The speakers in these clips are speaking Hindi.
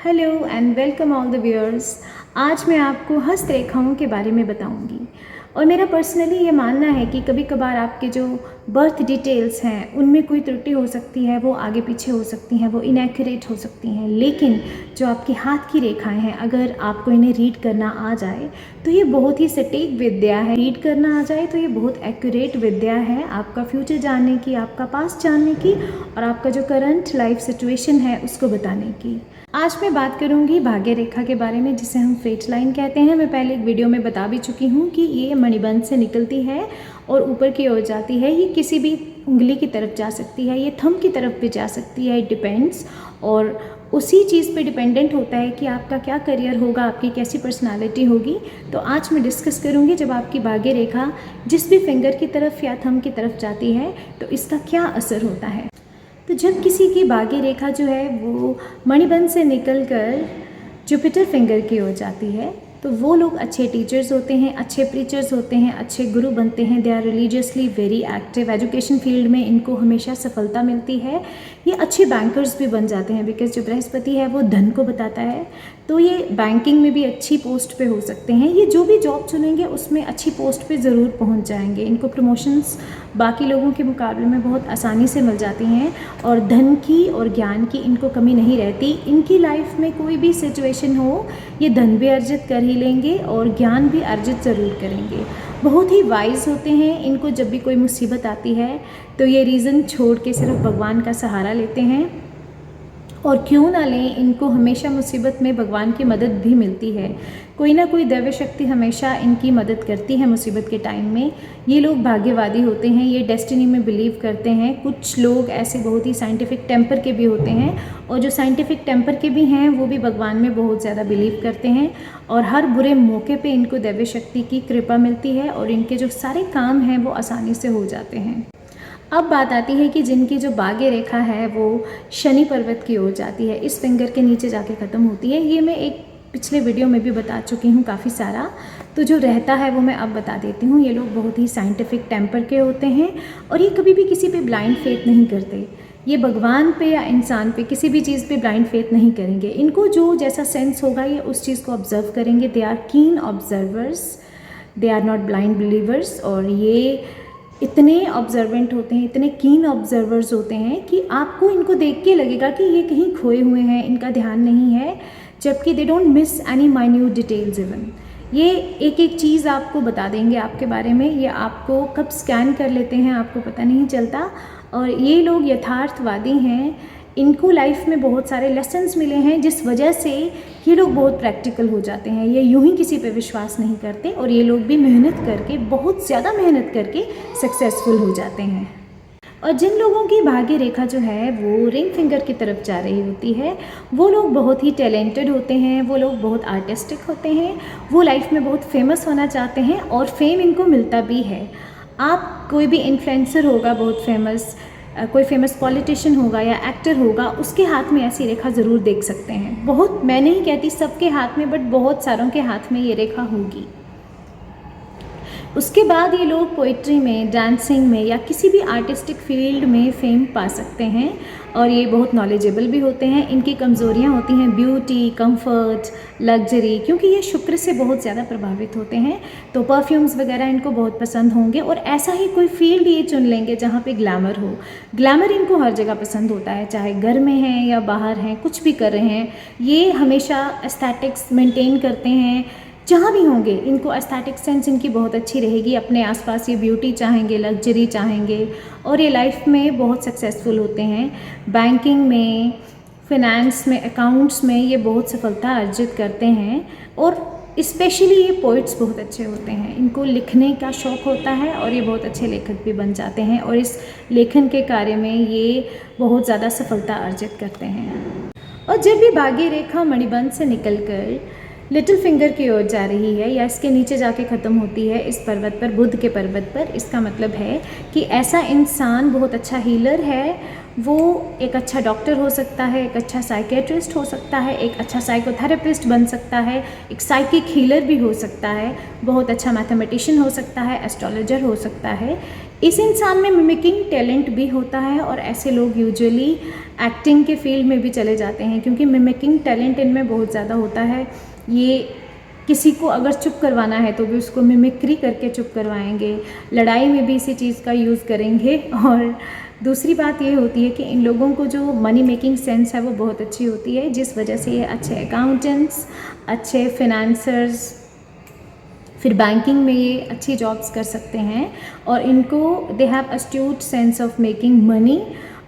Hello and welcome all the viewers. आज मैं आपको हस्तरेखाओं के बारे में बताऊंगी और मेरा पर्सनली ये मानना है कि कभी कभार आपके जो बर्थ डिटेल्स हैं उनमें कोई त्रुटि हो सकती है, वो आगे पीछे हो सकती हैं, वो इनएक्यूरेट हो सकती हैं, लेकिन जो आपकी हाथ की रेखाएं हैं अगर आपको इन्हें रीड करना आ जाए तो ये बहुत ही सटीक विद्या है। रीड करना आ जाए तो ये बहुत एक्यूरेट विद्या है आपका फ्यूचर जानने की, आपका पास्ट जानने की और आपका जो करंट लाइफ सिचुएशन है उसको बताने की। आज मैं बात करूंगी भाग्य रेखा के बारे में, जिसे हम फेट लाइन कहते हैं। मैं पहले एक वीडियो में बता भी चुकी हूँ कि ये मणिबंध से निकलती है और ऊपर की ओर जाती है। ये किसी भी उंगली की तरफ जा सकती है, ये थंब की तरफ भी जा सकती है, इट डिपेंड्स। और उसी चीज़ पे डिपेंडेंट होता है कि आपका क्या करियर होगा, आपकी कैसी पर्सनालिटी होगी। तो आज मैं डिस्कस करूँगी जब आपकी भाग्य रेखा जिस भी फिंगर की तरफ या थंब की तरफ जाती है तो इसका क्या असर होता है। तो जब किसी की भाग्य रेखा जो है वो मणिबंध से निकलकर जुपिटर फिंगर की ओर जाती है तो वो लोग अच्छे टीचर्स होते हैं, अच्छे प्रीचर्स होते हैं, अच्छे गुरु बनते हैं। They are religiously very active. Education field में इनको हमेशा सफलता मिलती है। ये अच्छे बैंकर्स भी बन जाते हैं बिकॉज जो बृहस्पति है वो धन को बताता है। तो ये बैंकिंग में भी अच्छी पोस्ट पे हो सकते हैं। ये जो भी जॉब चुनेंगे उसमें अच्छी पोस्ट पे ज़रूर पहुंच जाएंगे। इनको प्रमोशंस बाकी लोगों के मुकाबले में बहुत आसानी से मिल जाती हैं और धन की और ज्ञान की इनको कमी नहीं रहती। इनकी लाइफ में कोई भी सिचुएशन हो ये धन भी अर्जित कर ही लेंगे और ज्ञान भी अर्जित ज़रूर करेंगे। बहुत ही वाइज होते हैं। इनको जब भी कोई मुसीबत आती है तो ये रीज़न छोड़ के सिर्फ भगवान का सहारा लेते हैं और क्यों ना लें, इनको हमेशा मुसीबत में भगवान की मदद भी मिलती है। कोई ना कोई दैव शक्ति हमेशा इनकी मदद करती है मुसीबत के टाइम में। ये लोग भाग्यवादी होते हैं, ये डेस्टिनी में बिलीव करते हैं। कुछ लोग ऐसे बहुत ही साइंटिफिक टेम्पर के भी होते हैं और जो साइंटिफिक टेम्पर के भी हैं वो भी भगवान में बहुत ज़्यादा बिलीव करते हैं और हर बुरे मौके पे इनको दैव शक्ति की कृपा मिलती है और इनके जो सारे काम हैं वो आसानी से हो जाते हैं। अब बात आती है कि जिनकी जो भाग्य रेखा है वो शनि पर्वत की ओर जाती है, इस फिंगर के नीचे जाके ख़त्म होती है। ये मैं एक पिछले वीडियो में भी बता चुकी हूँ काफ़ी सारा, तो जो रहता है वो मैं अब बता देती हूँ। ये लोग बहुत ही साइंटिफिक टेम्पर के होते हैं और ये कभी भी किसी पे ब्लाइंड फेथ नहीं करते। ये भगवान पे या इंसान पे किसी भी चीज़ पे ब्लाइंड फेथ नहीं करेंगे। इनको जो जैसा सेंस होगा ये उस चीज़ को ऑब्जर्व करेंगे। They are keen observers, they are not blind believers. और ये इतने ऑब्जर्वेंट होते हैं, इतने कीन ऑब्जर्वर्स होते हैं कि आपको इनको देख के लगेगा कि ये कहीं खोए हुए हैं, इनका ध्यान नहीं है, जबकि they don't miss any minute details even. ये एक एक चीज़ आपको बता देंगे आपके बारे में। ये आपको कब स्कैन कर लेते हैं आपको पता नहीं चलता। और ये लोग यथार्थवादी हैं। इनको लाइफ में बहुत सारे लेसन्स मिले हैं जिस वजह से ये लोग बहुत प्रैक्टिकल हो जाते हैं। ये यूं ही किसी पे विश्वास नहीं करते और ये लोग भी मेहनत करके, बहुत ज़्यादा मेहनत करके सक्सेसफुल हो जाते हैं। और जिन लोगों की भाग्य रेखा जो है वो रिंग फिंगर की तरफ जा रही होती है वो लोग बहुत ही टैलेंटेड होते हैं, वो लोग बहुत आर्टिस्टिक होते हैं, वो लाइफ में बहुत फेमस होना चाहते हैं और फेम इनको मिलता भी है। आप कोई भी इन्फ्लुएंसर होगा बहुत फेमस, कोई फेमस पॉलिटिशियन होगा या एक्टर होगा, उसके हाथ में ऐसी रेखा ज़रूर देख सकते हैं। बहुत, मैं नहीं कहती सबके हाथ में, बट बहुत सारों के हाथ में ये रेखा होगी। उसके बाद ये लोग पोइट्री में, डांसिंग में या किसी भी आर्टिस्टिक फील्ड में फेम पा सकते हैं और ये बहुत नॉलेजेबल भी होते हैं। इनकी कमज़ोरियाँ होती हैं ब्यूटी, कंफर्ट, लग्जरी, क्योंकि ये शुक्र से बहुत ज़्यादा प्रभावित होते हैं तो परफ्यूम्स वगैरह इनको बहुत पसंद होंगे। और ऐसा ही कोई फील्ड ये चुन लेंगे जहाँ पे ग्लैमर हो। ग्लैमर इनको हर जगह पसंद होता है, चाहे घर में हैं या बाहर हैं, कुछ भी कर रहे हैं, ये हमेशा एस्थेटिक्स मेंटेन करते हैं। जहाँ भी होंगे इनको एस्थेटिक सेंस इनकी बहुत अच्छी रहेगी। अपने आसपास ये ब्यूटी चाहेंगे, लग्जरी चाहेंगे और ये लाइफ में बहुत सक्सेसफुल होते हैं। बैंकिंग में, फिनेंस में, अकाउंट्स में ये बहुत सफलता अर्जित करते हैं और स्पेशली ये पोइट्स बहुत अच्छे होते हैं। इनको लिखने का शौक़ होता है और ये बहुत अच्छे लेखक भी बन जाते हैं और इस लेखन के कार्य में ये बहुत ज़्यादा सफलता अर्जित करते हैं। और जब भी भाग्य रेखा मणिबंध से निकलकर लिटिल फिंगर की ओर जा रही है या इसके नीचे जाके ख़त्म होती है इस पर्वत पर, बुध के पर्वत पर, इसका मतलब है कि ऐसा इंसान बहुत अच्छा हीलर है। वो एक अच्छा डॉक्टर हो सकता है, एक अच्छा साइकेट्रिस्ट हो सकता है, एक अच्छा साइकोथेरेपिस्ट बन सकता है, एक साइकिक हीलर भी हो सकता है, बहुत अच्छा मैथमेटिशियन हो सकता है, एस्ट्रोलॉजर हो सकता है। इस इंसान में मिमिकिंग टैलेंट भी होता है और ऐसे लोग यूजुअली एक्टिंग के फील्ड में भी चले जाते हैं, क्योंकि मिमिकिंग टैलेंट इनमें बहुत ज़्यादा होता है। ये किसी को अगर चुप करवाना है तो भी उसको मिमिक्री करके चुप करवाएंगे, लड़ाई में भी इसी चीज़ का यूज़ करेंगे। और दूसरी बात ये होती है कि इन लोगों को जो मनी मेकिंग सेंस है वो बहुत अच्छी होती है, जिस वजह से ये अच्छे अकाउंटेंट्स, अच्छे फिनेंसर्स, फिर बैंकिंग में ये अच्छी जॉब्स कर सकते हैं। और इनको they have astute sense of making money.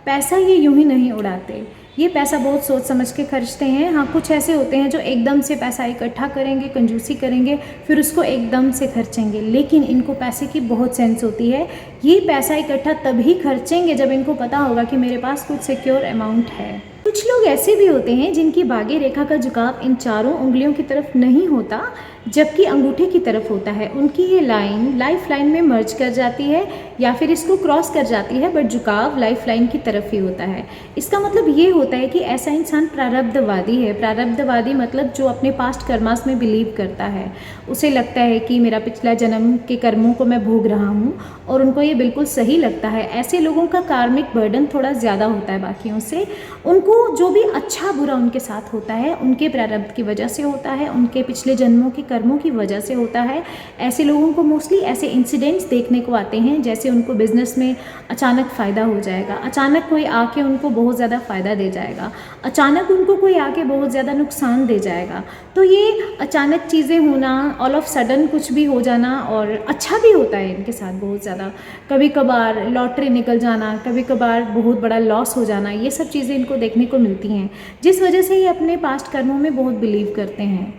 पैसा ये यूं ही नहीं उड़ाते, ये पैसा बहुत सोच समझ के खर्चते हैं। हाँ, कुछ ऐसे होते हैं जो एकदम से पैसा इकट्ठा करेंगे, कंजूसी करेंगे, फिर उसको एकदम से खर्चेंगे, लेकिन इनको पैसे की बहुत सेंस होती है। ये पैसा इकट्ठा तभी खर्चेंगे जब इनको पता होगा कि मेरे पास कुछ सिक्योर अमाउंट है। कुछ लोग ऐसे भी होते हैं जिनकी भाग्य रेखा का झुकाव इन चारों उंगलियों की तरफ नहीं होता, जबकि अंगूठे की तरफ होता है। उनकी ये लाइन लाइफ लाइन में मर्ज कर जाती है या फिर इसको क्रॉस कर जाती है, बट झुकाव लाइफ लाइन की तरफ ही होता है। इसका मतलब ये होता है कि ऐसा इंसान प्रारब्धवादी है। प्रारब्धवादी मतलब जो अपने पास्ट कर्मास में बिलीव करता है, उसे लगता है कि मेरा पिछला जन्म के कर्मों को मैं भोग रहा हूँ, और उनको ये बिल्कुल सही लगता है। ऐसे लोगों का कार्मिक बर्डन थोड़ा ज़्यादा होता है बाकियों से। उनको जो भी अच्छा बुरा उनके साथ होता है उनके प्रारब्ध की वजह से होता है, उनके पिछले जन्मों के कर्मों की वजह से होता है। ऐसे लोगों को मोस्टली ऐसे इंसिडेंट्स देखने को आते हैं, जैसे उनको बिजनेस में अचानक फ़ायदा हो जाएगा, अचानक कोई आके उनको बहुत ज़्यादा फ़ायदा दे जाएगा, अचानक उनको कोई आके बहुत ज़्यादा नुकसान दे जाएगा। तो ये अचानक चीज़ें होना, ऑल ऑफ सडन कुछ भी हो जाना, और अच्छा भी होता है इनके साथ बहुत ज़्यादा। कभी कभार लॉटरी निकल जाना, कभी कभार बहुत बड़ा लॉस हो जाना, ये सब चीज़ें इनको देखने को मिलती हैं, जिस वजह से ये अपने पास्ट कर्मों में बहुत बिलीव करते हैं।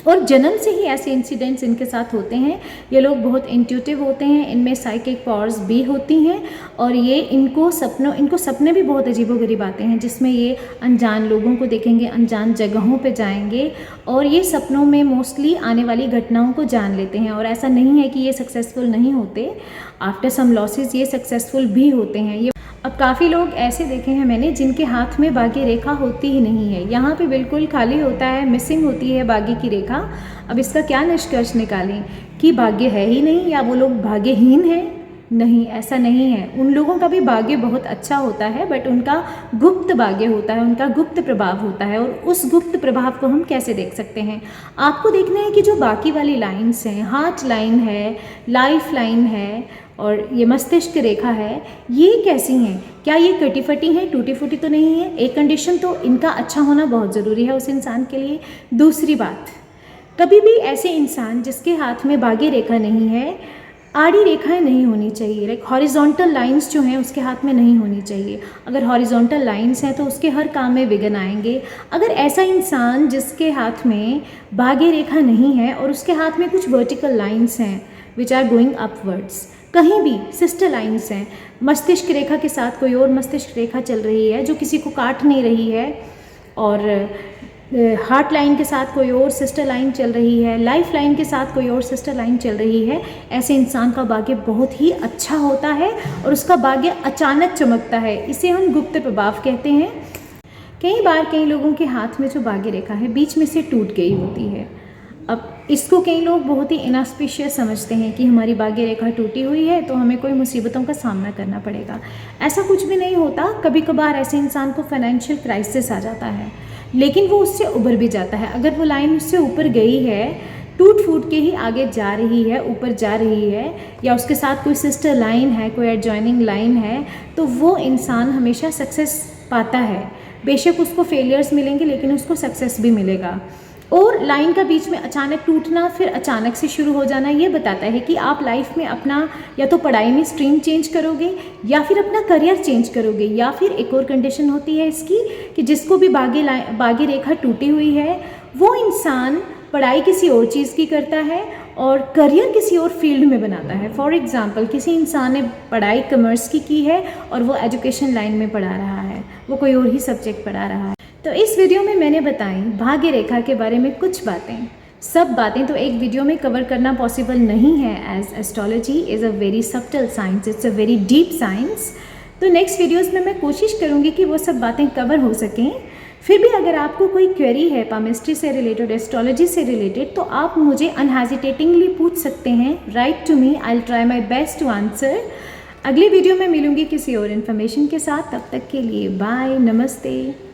और जन्म से ही ऐसे इंसिडेंट्स इनके साथ होते हैं। ये लोग बहुत इंट्यूटिव होते हैं, इनमें साइकिक पावर्स भी होती हैं, और ये इनको सपने भी बहुत अजीबोगरीब आते हैं, जिसमें ये अनजान लोगों को देखेंगे, अनजान जगहों पे जाएंगे, और ये सपनों में मोस्टली आने वाली घटनाओं को जान लेते हैं। और ऐसा नहीं है कि ये सक्सेसफुल नहीं होते, आफ्टर सम लॉसेस ये सक्सेसफुल भी होते हैं। ये अब काफ़ी लोग ऐसे देखे हैं मैंने जिनके हाथ में भाग्य रेखा होती ही नहीं है, यहाँ पे बिल्कुल खाली होता है, मिसिंग होती है भाग्य की रेखा। अब इसका क्या निष्कर्ष निकालें कि भाग्य है ही नहीं या वो लोग भाग्यहीन हैं? नहीं, ऐसा नहीं है। उन लोगों का भी भाग्य बहुत अच्छा होता है, बट उनका गुप्त भाग्य होता है, उनका गुप्त प्रभाव होता है। और उस गुप्त प्रभाव को हम कैसे देख सकते हैं? आपको देखना है कि जो बाकी वाली लाइन्स हैं, हार्ट लाइन है, लाइफ लाइन है और ये मस्तिष्क रेखा है, ये कैसी हैं? क्या ये कटी फटी हैं, टूटी फूटी तो नहीं है? एक कंडीशन तो इनका अच्छा होना बहुत ज़रूरी है उस इंसान के लिए। दूसरी बात, कभी भी ऐसे इंसान जिसके हाथ में भाग्य रेखा नहीं है, आड़ी रेखाएं नहीं होनी चाहिए। लाइक हॉरिजॉन्टल लाइंस जो हैं उसके हाथ में नहीं होनी चाहिए। अगर हॉरिजॉन्टल लाइंस हैं तो उसके हर काम में विघ्न आएंगे। अगर ऐसा इंसान जिसके हाथ में भाग्य रेखा नहीं है और उसके हाथ में कुछ वर्टिकल लाइंस हैं विच आर गोइंग अपवर्ड्स, कहीं भी सिस्टर लाइंस हैं, मस्तिष्क रेखा के साथ कोई और मस्तिष्क रेखा चल रही है जो किसी को काट नहीं रही है, और हार्ट लाइन के साथ कोई और सिस्टर लाइन चल रही है, लाइफ लाइन के साथ कोई और सिस्टर लाइन चल रही है, ऐसे इंसान का भाग्य बहुत ही अच्छा होता है और उसका भाग्य अचानक चमकता है। इसे हम गुप्त प्रभाव कहते हैं। कई बार कई लोगों के हाथ में जो भाग्य रेखा है बीच में से टूट गई होती है। अब इसको कई लोग बहुत ही इनऑस्पिशियस समझते हैं कि हमारी भाग्य रेखा टूटी हुई है तो हमें कोई मुसीबतों का सामना करना पड़ेगा। ऐसा कुछ भी नहीं होता। कभी कभार ऐसे इंसान को फाइनेंशियल क्राइसिस आ जाता है, लेकिन वो उससे उबर भी जाता है। अगर वो लाइन उससे ऊपर गई है, टूट फूट के ही आगे जा रही है, ऊपर जा रही है, या उसके साथ कोई सिस्टर लाइन है, कोई एडजॉइनिंग लाइन है, तो वो इंसान हमेशा सक्सेस पाता है। बेशक उसको फेलियर्स मिलेंगे लेकिन उसको सक्सेस भी मिलेगा। और लाइन का बीच में अचानक टूटना फिर अचानक से शुरू हो जाना ये बताता है कि आप लाइफ में अपना या तो पढ़ाई में स्ट्रीम चेंज करोगे या फिर अपना करियर चेंज करोगे, या फिर एक और कंडीशन होती है इसकी कि जिसको भी भाग्य रेखा टूटी हुई है वो इंसान पढ़ाई किसी और चीज़ की करता है और करियर किसी और फील्ड में बनाता है। फॉर एग्जांपल, किसी इंसान ने पढ़ाई कॉमर्स की है और वो एजुकेशन लाइन में पढ़ा रहा है, वो कोई और ही सब्जेक्ट पढ़ा रहा है। तो इस वीडियो में मैंने बताई भाग्य रेखा के बारे में कुछ बातें। सब बातें तो एक वीडियो में कवर करना पॉसिबल नहीं है, as astrology is a very subtle science, it's a very deep science. तो नेक्स्ट वीडियोस में मैं कोशिश करूँगी कि वो सब बातें कवर हो सकें। फिर भी अगर आपको कोई क्वेरी है पामिस्ट्री से रिलेटेड, एस्ट्रोलॉजी से रिलेटेड, तो आप मुझे अनहेजिटेटिंगली पूछ सकते हैं। Write to me, I will try my best to answer. अगली वीडियो में मिलूंगी किसी और इन्फॉर्मेशन के साथ। तब तक के लिए बाय, नमस्ते।